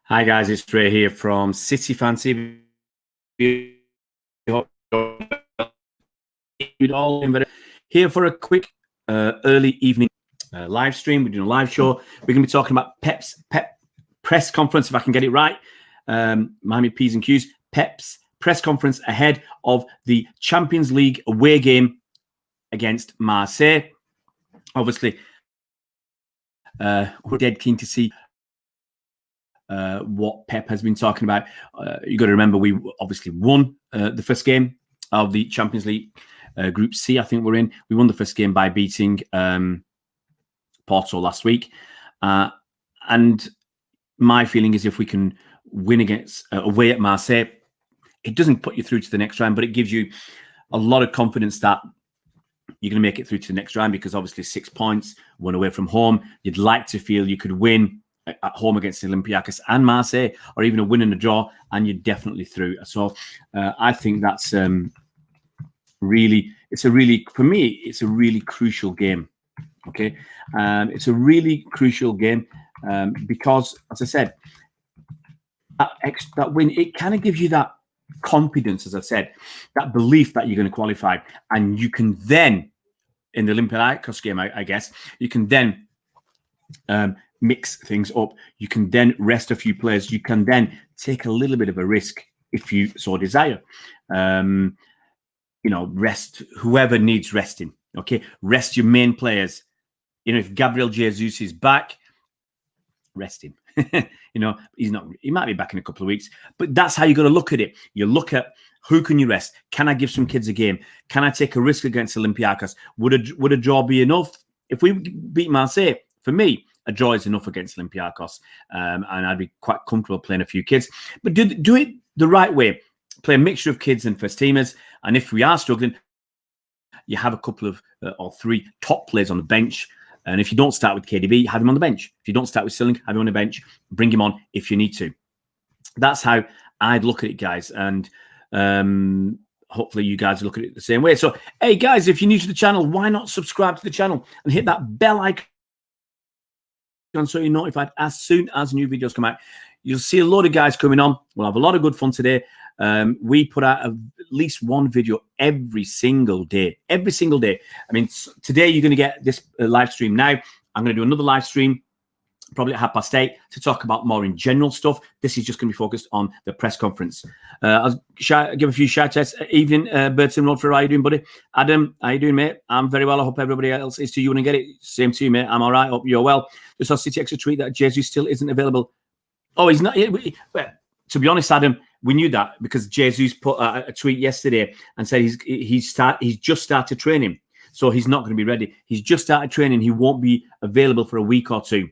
Hi guys, it's Ray here from City Fan TV. Here for a quick early evening live stream. We're doing a live show. We're going to be talking about Pep's press conference, if I can get it right. Miami P's and Q's. Pep's press conference ahead of the Champions League away game against Marseille. Obviously, we're dead keen to see what Pep has been talking about. You got to remember, we obviously won the first game of the Champions League Group C, I think we're in. We won the first game by beating Porto last week. And my feeling is if we can win against away at Marseille, it doesn't put you through to the next round, but it gives you a lot of confidence that you're going to make it through to the next round, because obviously 6 points, one away from home. You'd like to feel you could win at home against Olympiacos and Marseille, or even a win and a draw, and you're definitely through. So I think that's for me, it's a really crucial game. Okay, it's a really crucial game because, as I said, that win, it kind of gives you that confidence, as I said, that belief that you're going to qualify, and you can then, in the Olympiacos game, I guess, you can then mix things up. You can then rest a few players. You can then take a little bit of a risk if you so desire. Rest whoever needs resting. Okay, rest your main players. If Gabriel Jesus is back, rest him. He's not. He might be back in a couple of weeks, but that's how you got to look at it. You look at who can you rest. Can I give some kids a game? Can I take a risk against Olympiacos? Would a draw be enough? If we beat Marseille, for me, a draw is enough against Olympiacos, and I'd be quite comfortable playing a few kids. But do it the right way. Play a mixture of kids and first teamers. And if we are struggling, you have a couple of or three top players on the bench. And if you don't start with KDB, have him on the bench. If you don't start with Silling, have him on the bench. Bring him on if you need to. That's how I'd look at it, guys. And hopefully you guys look at it the same way. So, hey, guys, if you're new to the channel, why not subscribe to the channel and hit that bell icon so you're notified as soon as new videos come out. You'll see a load of guys coming on. We'll have a lot of good fun today. We put out at least one video every single day. Every single day. I mean, today you're going to get this live stream now. I'm going to do another live stream probably at 8:30 to talk about more in general stuff. This is just going to be focused on the press conference. I'll give a few shout outs. Evening, Burton Rodford. How you doing, buddy? Adam, how you doing, mate? I'm very well. I hope everybody else is too. You want to get it? Same to you, mate. I'm all right. Hope you're well. Just saw City Extra tweet that Jesus still isn't available. Oh, he's not. Well, to be honest, Adam, we knew that because Jesus put a tweet yesterday and said he's just started training, so he's not going to be ready. He's just started training. He won't be available for a week or two.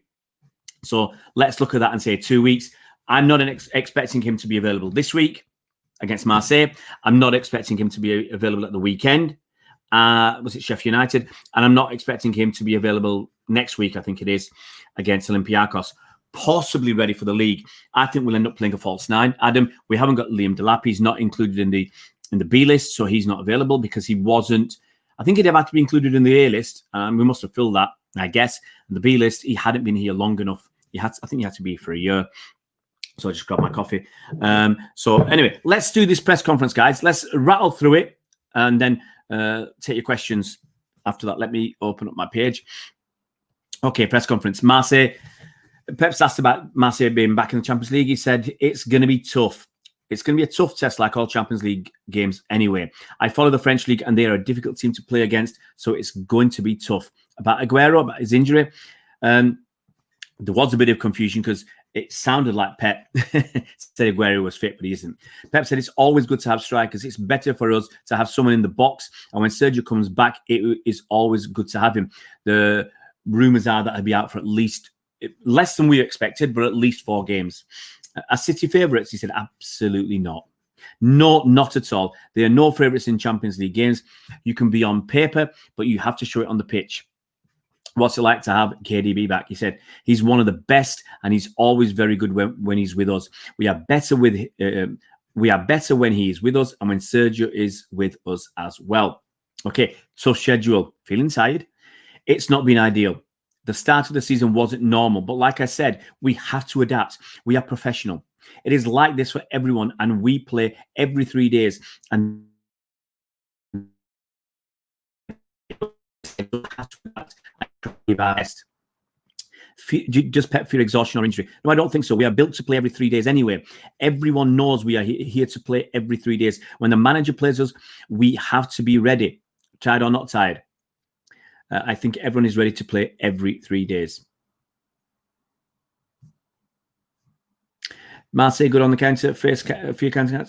So let's look at that and say 2 weeks. I'm not expecting him to be available this week against Marseille. I'm not expecting him to be available at the weekend. Was it Sheffield United? And I'm not expecting him to be available next week, I think it is, against Olympiacos. Possibly ready for the league. I think we'll end up playing a false nine. Adam, we haven't got Liam Delap. He's not included in the B list, so he's not available because he wasn't. I think he'd have had to be included in the A list, and we must have filled that, I guess. And the B list, he hadn't been here long enough. I think he had to be for a year. So I just grabbed my coffee. So anyway, let's do this press conference, guys. Let's rattle through it and then take your questions after that. Let me open up my page. Okay, press conference. Marseille. Pep's asked about Marseille being back in the Champions League. He said, it's going to be tough. It's going to be a tough test like all Champions League games anyway. I follow the French league and they are a difficult team to play against, so it's going to be tough. About Aguero, about his injury, there was a bit of confusion because it sounded like Pep said Aguero was fit, but he isn't. Pep said it's always good to have strikers. It's better for us to have someone in the box. And when Sergio comes back, it is always good to have him. The rumours are that he'll be out for at least less than we expected, but at least 4 games. Are City favourites? He said, absolutely not. No, not at all. There are no favourites in Champions League games. You can be on paper, but you have to show it on the pitch. What's it like to have KDB back? He said, he's one of the best and he's always very good when he's with us. We are better when he is with us and when Sergio is with us as well. Okay, tough schedule. Feeling tired? It's not been ideal. The start of the season wasn't normal, but like I said, we have to adapt. We are professional. It is like this for everyone, and we play every 3 days. And just Pep fear exhaustion or injury? No, I don't think so. We are built to play every 3 days anyway. Everyone knows we are here to play every 3 days. When the manager plays us, we have to be ready, tired or not tired. I think everyone is ready to play every 3 days. Marseille good on the counter. Fear counter.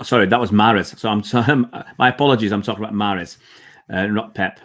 Sorry, that was Mahrez. So my apologies. I'm talking about Mahrez, not Pep.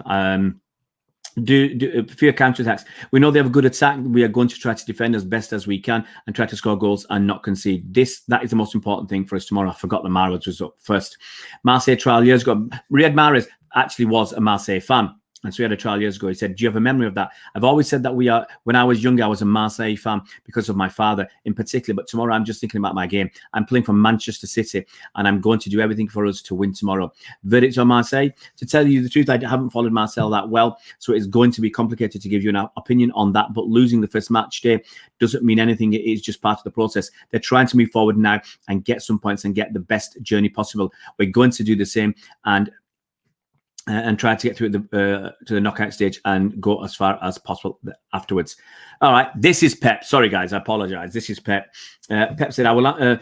Do fear counterattacks. We know they have a good attack. We are going to try to defend as best as we can and try to score goals and not concede. That is the most important thing for us tomorrow. I forgot the Mahrez was up first. Marseille trial years ago. Riyad Mahrez actually was a Marseille fan. And so he had a trial years ago. He said, do you have a memory of that? I've always said that when I was younger, I was a Marseille fan because of my father in particular. But tomorrow, I'm just thinking about my game. I'm playing for Manchester City, and I'm going to do everything for us to win tomorrow. Verdict on Marseille? To tell you the truth, I haven't followed Marseille that well, so it's going to be complicated to give you an opinion on that. But losing the first match day doesn't mean anything. It is just part of the process. They're trying to move forward now and get some points and get the best journey possible. We're going to do the same and try to get through to the knockout stage and go as far as possible afterwards. All right, this is Pep. Sorry, guys, I apologize. This is Pep. Pep said, I will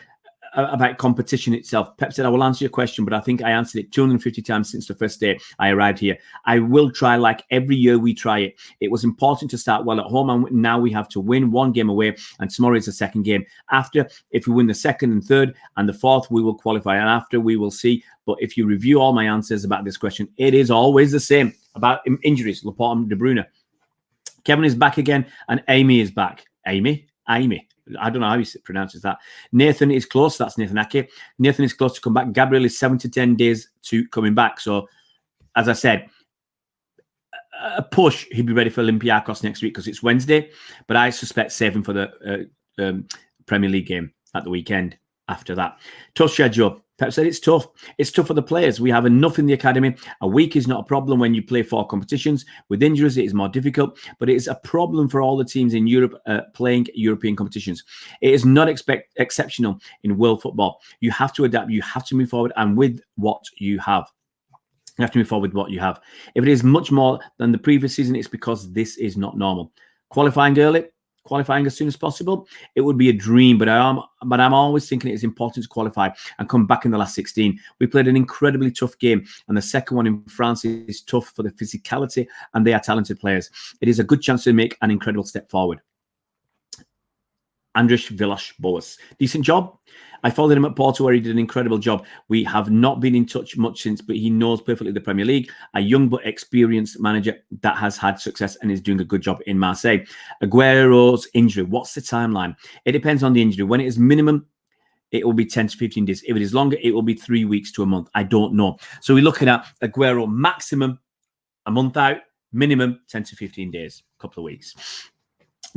about competition itself. Pep said, I will answer your question, but I think I answered it 250 times since the first day I arrived here. I will try like every year we try it. It was important to start well at home, and now we have to win one game away, and tomorrow is the second game. After, if we win the second and third and the fourth, we will qualify, and after we will see. But if you review all my answers about this question, it is always the same about injuries. Laporte and De Bruyne. Kevin is back again, and Amy is back. Amy. I don't know how he pronounces that. Nathan is close. That's Nathan Ake. Nathan is close to come back. Gabriel is 7 to 10 days to coming back. So, as I said, a push, he'll be ready for Olympiacos next week because it's Wednesday. But I suspect saving for the Premier League game at the weekend after that. Tough schedule. Pep said it's tough. It's tough for the players. We have enough in the academy. A week is not a problem when you play 4 competitions. With injuries, it is more difficult, but it is a problem for all the teams in Europe playing European competitions. It is not exceptional in world football. You have to adapt. You have to move forward, and with what you have. You have to move forward with what you have. If it is much more than the previous season, it's because this is not normal. Qualifying early. Qualifying as soon as possible, it would be a dream, but I'm always thinking it is important to qualify and come back in the last 16. We played an incredibly tough game, and the second one in France is tough for the physicality, and they are talented players. It is a good chance to make an incredible step forward. Andris Villas-Boas. Decent job. I followed him at Porto where he did an incredible job. We have not been in touch much since, but he knows perfectly the Premier League. A young but experienced manager that has had success and is doing a good job in Marseille. Aguero's injury. What's the timeline? It depends on the injury. When it is minimum, it will be 10 to 15 days. If it is longer, it will be 3 weeks to a month. I don't know. So we're looking at Aguero maximum a month out, minimum 10 to 15 days, a couple of weeks.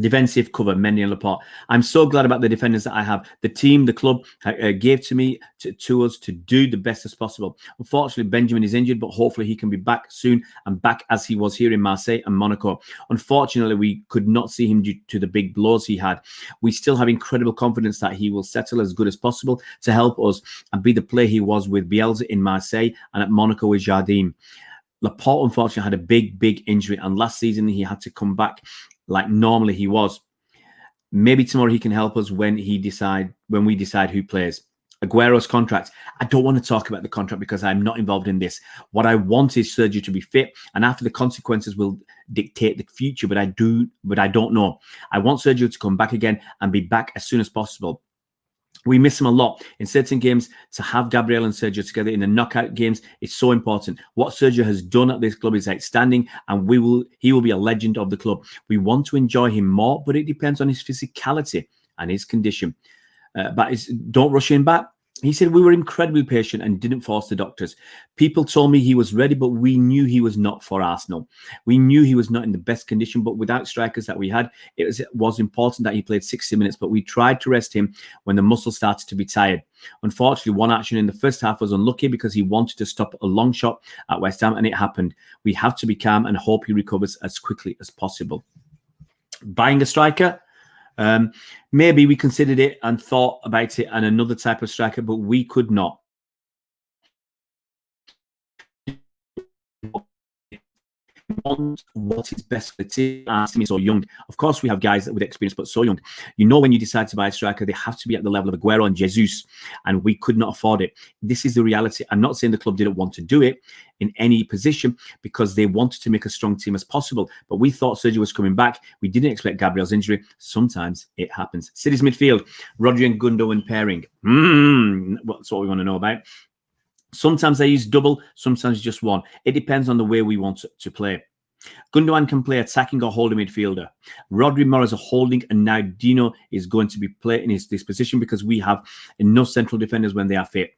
Defensive cover, Mendy and Laporte. I'm so glad about the defenders that I have. The team, the club gave to us to do the best as possible. Unfortunately, Benjamin is injured, but hopefully he can be back soon and back as he was here in Marseille and Monaco. Unfortunately, we could not see him due to the big blows he had. We still have incredible confidence that he will settle as good as possible to help us and be the player he was with Bielsa in Marseille and at Monaco with Jardim. Laporte, unfortunately, had a big injury, and last season he had to come back like normally he was. Maybe tomorrow he can help us when we decide who plays. Aguero's contract. I don't want to talk about the contract because I'm not involved in this. What I want is Sergio to be fit, and after the consequences will dictate the future, but I don't know. I want Sergio to come back again and be back as soon as possible. We miss him a lot in certain games. To have Gabriel and Sergio together in the knockout games is so important. What Sergio has done at this club is outstanding, and he will be a legend of the club. We want to enjoy him more, but it depends on his physicality and his condition. But don't rush him back. He said, we were incredibly patient and didn't force the doctors. People told me he was ready, but we knew he was not for Arsenal. We knew he was not in the best condition, but without strikers that we had, it was important that he played 60 minutes, but we tried to rest him when the muscle started to be tired. Unfortunately, one action in the first half was unlucky because he wanted to stop a long shot at West Ham, and it happened. We have to be calm and hope he recovers as quickly as possible. Buying a striker? Maybe we considered it and thought about it and another type of striker, but we could not. What is best for the team? Asking me so young. Of course, we have guys that with experience, but so young. You know, when you decide to buy a striker, they have to be at the level of Aguero and Jesus, and we could not afford it. This is the reality. I'm not saying the club didn't want to do it in any position because they wanted to make a strong team as possible, but we thought Sergio was coming back. We didn't expect Gabriel's injury. Sometimes it happens. City's midfield, Rodri and Gundogan pairing. That's what we want to know about. Sometimes they use double, sometimes just one. It depends on the way we want to play. Gundogan can play attacking or holding midfielder. Rodri more as a holding, and now Dino is going to be playing in this position because we have enough central defenders when they are fit.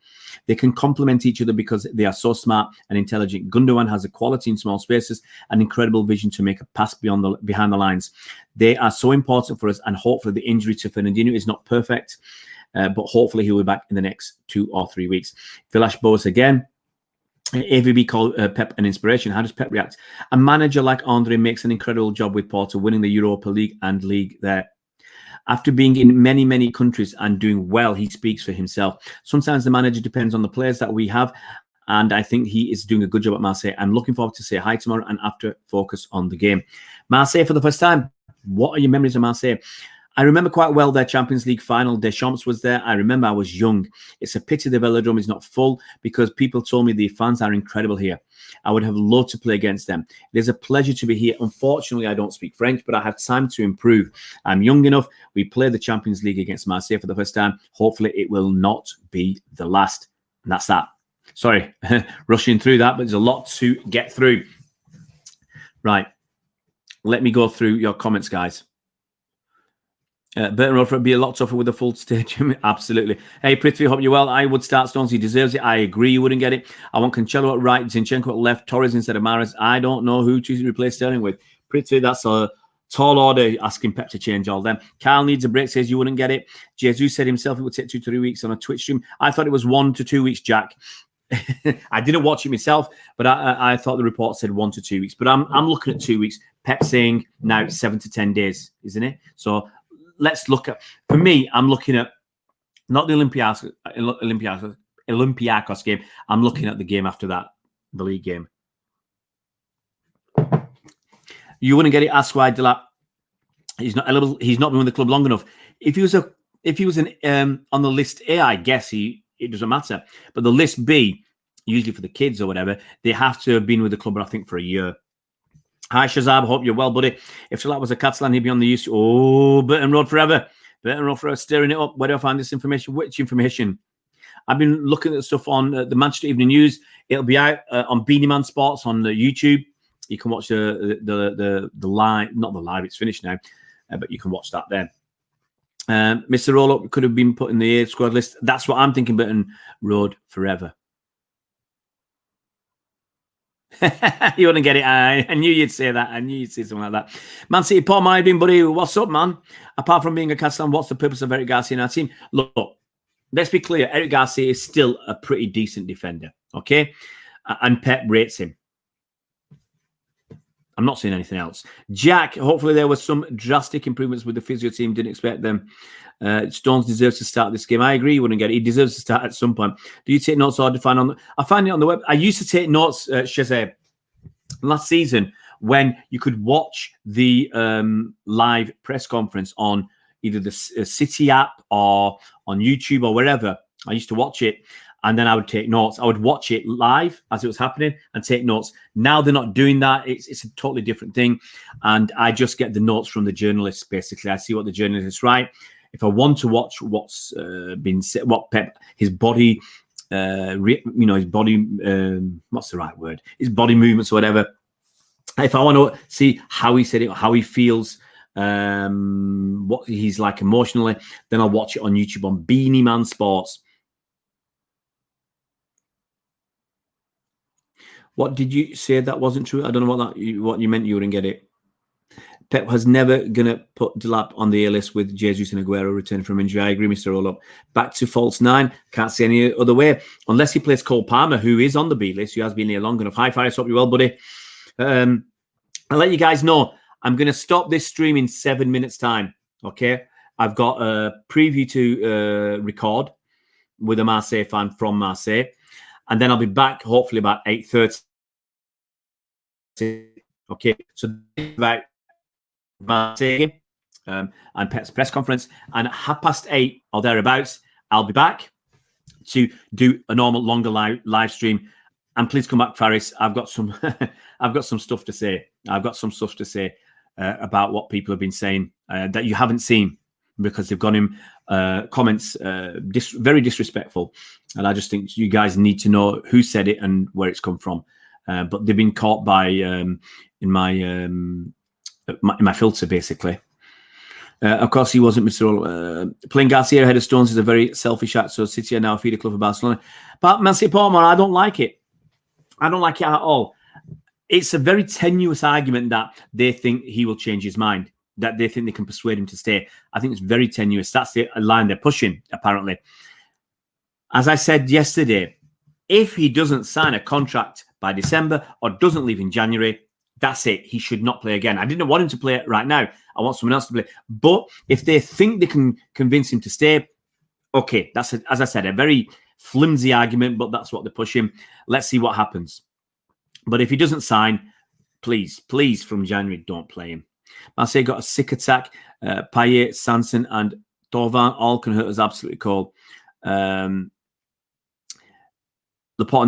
They can complement each other because they are so smart and intelligent. Gundogan has a quality in small spaces and incredible vision to make a pass behind the lines. They are so important for us, and hopefully the injury to Fernandinho is not perfect. But hopefully he'll be back in the next 2 or 3 weeks. Vilas Boas again. AVB called Pep an inspiration. How does Pep react? A manager like Andre makes an incredible job with Porto, winning the Europa League and League there. After being in many, many countries and doing well, he speaks for himself. Sometimes the manager depends on the players that we have, and I think he is doing a good job at Marseille. I'm looking forward to say hi tomorrow and after focus on the game. Marseille for the first time. What are your memories of Marseille? I remember quite well their Champions League final. Deschamps was there. I remember I was young. It's a pity the velodrome is not full because people told me the fans are incredible here. I would have loved to play against them. It is a pleasure to be here. Unfortunately, I don't speak French, but I have time to improve. I'm young enough. We play the Champions League against Marseille for the first time. Hopefully, it will not be the last. And that's that. Sorry, rushing through that, but there's a lot to get through. Right. Let me go through your comments, guys. Burton Road would be a lot tougher with a full stadium. Absolutely. Hey, Prithvi, hope you're well. I would start Stones. He deserves it. I agree you wouldn't get it. I want Cancelo at right, Zinchenko at left, Torres instead of Mahrez. I don't know who to replace Sterling with. Prithvi, that's a tall order asking Pep to change all them. Carl needs a break, says you wouldn't get it. Jesus said himself it would take 2 to 3 weeks on a Twitch stream. I thought it was 1 to 2 weeks, Jack. I didn't watch it myself, but I thought the report said 1 to 2 weeks. But I'm looking at 2 weeks. Pep saying now it's 7 to 10 days, isn't it? So let's look at, for me, I'm looking at not the Olympiacos game. I'm looking at the game after that, the league game. You wouldn't get it. Ask why Delap. He's not eligible. He's not been with the club long enough. If he was on the list A, I guess it doesn't matter. But the list B, usually for the kids or whatever, they have to have been with the club, I think, for a year. Hi, Shazab. Hope you're well, buddy. If Salah was a Catalan, he'd be on the use. Oh, Burton Road forever. Burton Road forever, stirring it up. Where do I find this information? Which information? I've been looking at stuff on the Manchester Evening News. It'll be out on Beanie Man Sports on the YouTube. You can watch the live, not the live, it's finished now, but you can watch that there. Mr. Roll-Up could have been put in the A squad list. That's what I'm thinking, Burton Road forever. You wouldn't get it. I knew you'd say that. I knew you'd say something like that. Man City, Paul, how you doing, buddy? What's up, man? Apart from being a Catalan, what's the purpose of Eric Garcia in our team? Look, let's be clear. Eric Garcia is still a pretty decent defender, okay? And Pep rates him. I'm not saying anything else. Jack, hopefully there were some drastic improvements with the physio team. Didn't expect them. Stones deserves to start this game. I agree you wouldn't get it. He deserves to start at some point. Do you take notes or find on? I find it on the web. I used to take notes, Shazay, last season when you could watch the live press conference on either the City app or on YouTube or wherever. I used to watch it. And then I would take notes. I would watch it live as it was happening and take notes. Now they're not doing that. It's a totally different thing. And I just get the notes from the journalists, basically. I see what the journalists write. If I want to watch what's been said, what Pep, his body, his body, what's the right word? His body movements or whatever. If I want to see how he said it, how he feels, what he's like emotionally, then I'll watch it on YouTube on Beanie Man Sports. What did you say that wasn't true? I don't know what you meant. You wouldn't get it. Pep has never going to put Delap on the A-list with Jesus and Aguero return from injury. I agree, Mr. Rollup. Back to false 9. Can't see any other way. Unless he plays Cole Palmer, who is on the B-list, who has been here long enough. Hi, Faris. Hope you're well, buddy. I'll let you guys know. I'm going to stop this stream in 7 minutes' time. Okay? I've got a preview to record with a Marseille fan from Marseille. And then I'll be back, hopefully, about 8:30. Okay? So, about Marseille and Pep's press conference, and at 8:30 or thereabouts, I'll be back to do a normal longer live stream. And please come back, Faris. I've got some stuff to say. I've got some stuff to say about what people have been saying that you haven't seen, because they've got him comments very disrespectful, and I just think you guys need to know who said it and where it's come from. But they've been caught by in my filter, basically. Of course, he wasn't Mr. Playing Garcia ahead of Stones is a very selfish act, so City are now a feeder club for Barcelona. But Marseille Portmore, I don't like it. I don't like it at all. It's a very tenuous argument that they think he will change his mind, that they think they can persuade him to stay. I think it's very tenuous. That's the line they're pushing, apparently. As I said yesterday, if he doesn't sign a contract by December or doesn't leave in January, that's it. He should not play again. I didn't want him to play it right now. I want someone else to play. But if they think they can convince him to stay, okay, that's, as I said, a very flimsy argument, but that's what they're pushing. Let's see what happens. But if he doesn't sign, please, from January, don't play him. Marseille got a sick attack. Payet, Sanson, and Thauvin all can hurt us absolutely cold. Laporte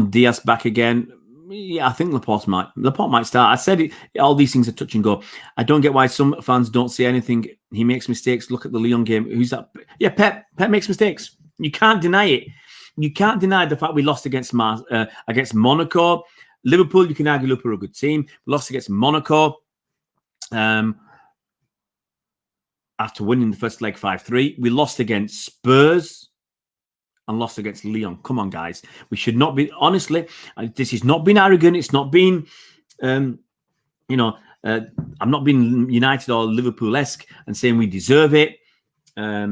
and Diaz back again. Yeah, I think Laporte might start. I said it, all these things are touch and go. I don't get why some fans don't say anything. He makes mistakes. Look at the Lyon game. Who's that? Yeah, Pep makes mistakes. You can't deny it. You can't deny the fact we lost against Monaco. Liverpool, you can argue Liverpool are a good team. We lost against Monaco after winning the first leg 5-3. We lost against Spurs and lost against Lyon. Come on, guys. We should not be, honestly, this is not being arrogant. It's not being, I'm not being United or Liverpool-esque and saying we deserve it. We're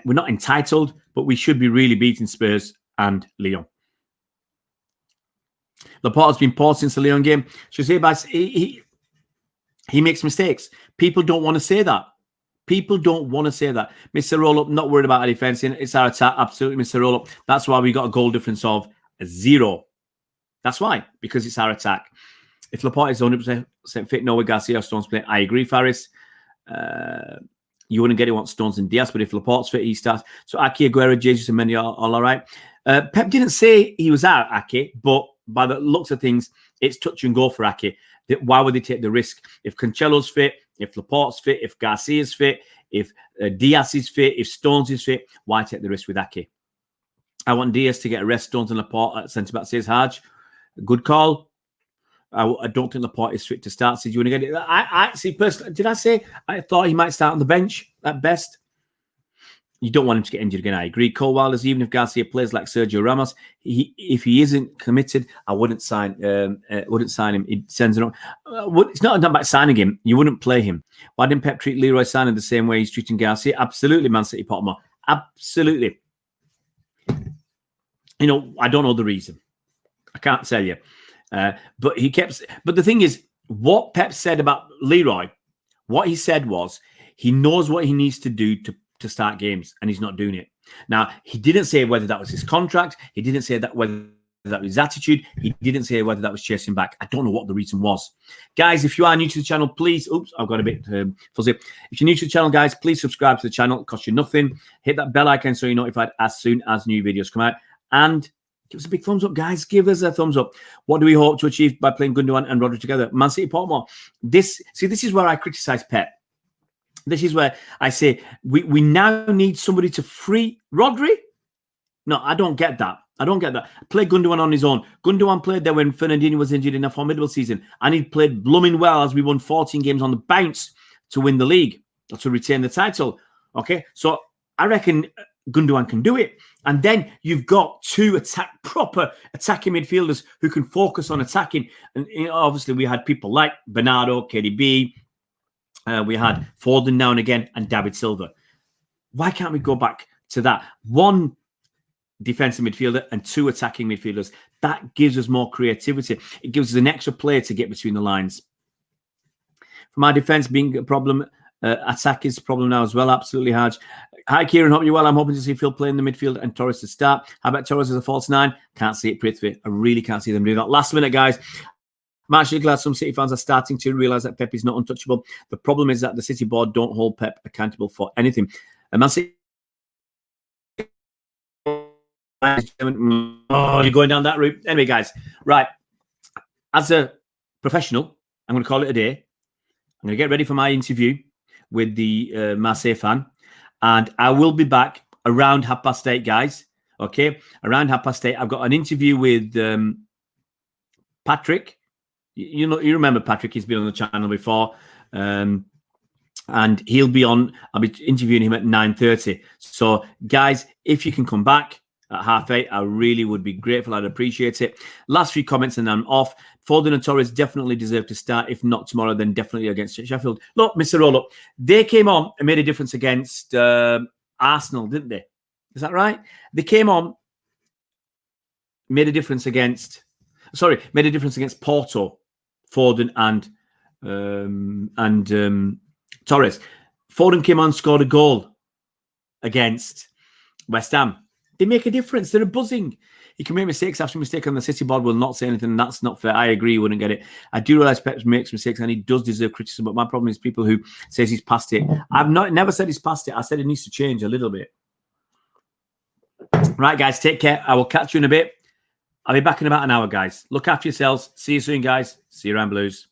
not entitled, but we should be really beating Spurs and Lyon. Laporte has been poor since the Lyon game. He makes mistakes. People don't want to say that. Mr. Roll-Up, not worried about our defence. It's our attack. Absolutely, Mr. Roll-Up. That's why we got a goal difference of 0. That's why, because it's our attack. If Laporte is 100% fit, no way Garcia or Stones play. I agree, Faris. You wouldn't get it, want Stones and Diaz, but if Laporte's fit, he starts. So Ake, Aguero, Jesus, and Mendy are all right. Pep didn't say he was out, Ake, but by the looks of things, it's touch and go for Ake. Why would they take the risk? If Cancelo's fit, if Laporte's fit, if Garcia's fit, if Diaz is fit, if Stones is fit, why take the risk with Ake? I want Diaz to get a rest. Stones and Laporte at centre back, says Haj. Good call. I don't think Laporte is fit to start. So do you want to get it? I see personally. Did I say I thought he might start on the bench at best? You don't want him to get injured again. I agree. Cole Wilders, even if Garcia plays like Sergio Ramos, if he isn't committed, I wouldn't sign. Wouldn't sign him. He sends it on. It's not about signing him. You wouldn't play him. Why didn't Pep treat Leroy Sané the same way he's treating Garcia? Absolutely, Man City Pottermore. Absolutely. I don't know the reason. I can't tell you. But he kept. But the thing is, what Pep said about Leroy, what he said was he knows what he needs to do to start games, and he's not doing it. Now, he didn't say whether that was his contract. He didn't say that whether that was his attitude. He didn't say whether that was chasing back. I don't know what the reason was. Guys, if you are new to the channel, please... Oops, I've got a bit fuzzy. If you're new to the channel, guys, please subscribe to the channel. It costs you nothing. Hit that bell icon so you're notified as soon as new videos come out. And give us a big thumbs up, guys. Give us a thumbs up. What do we hope to achieve by playing Gundogan and Rodri together? Man City Portmore. This is where I criticise Pep. This is where I say we now need somebody to free Rodri. No, I don't get that. Play Gundogan on his own. Gundogan played there when Fernandinho was injured in a formidable season, and he played blooming well as we won 14 games on the bounce to win the league, or to retain the title. Okay, so I reckon Gundogan can do it. And then you've got two proper attacking midfielders who can focus on attacking. And obviously we had people like Bernardo, KDB, we had Foden now and again, and David Silva. Why can't we go back to that? One defensive midfielder and two attacking midfielders. That gives us more creativity. It gives us an extra player to get between the lines. For my defense being a problem, attack is a problem now as well. Absolutely, Haj. Hi, Kieran. Hope you're well. I'm hoping to see Phil play in the midfield and Torres to start. How about Torres as a false nine? Can't see it, Prithvi. I really can't see them doing that. Last minute, guys. I'm actually glad some City fans are starting to realise that Pep is not untouchable. The problem is that the City board don't hold Pep accountable for anything. Man City. Oh, you're going down that route. Anyway, guys, right. As a professional, I'm going to call it a day. I'm going to get ready for my interview with the Marseille fan. And I will be back around 8:30, guys. Okay? Around 8:30. I've got an interview with Patrick. You remember Patrick. He's been on the channel before. And he'll be on. I'll be interviewing him at 9:30. So, guys, if you can come back at 8:30, I really would be grateful. I'd appreciate it. Last few comments and I'm off. Foden and Torres definitely deserve to start. If not tomorrow, then definitely against Sheffield. Look, Mr. Rolo, they came on and made a difference against Arsenal, didn't they? Is that right? They came on, made a difference against Porto, Foden and Torres. Foden came on, scored a goal against West Ham. They make a difference. They're buzzing. He can make mistakes after mistake, and the City board will not say anything. That's not fair. I agree. You wouldn't get it. I do realise Pep makes mistakes, and he does deserve criticism. But my problem is people who says he's past it. I've never said he's past it. I said it needs to change a little bit. Right, guys. Take care. I will catch you in a bit. I'll be back in about an hour, guys. Look after yourselves. See you soon, guys. See you around, Blues.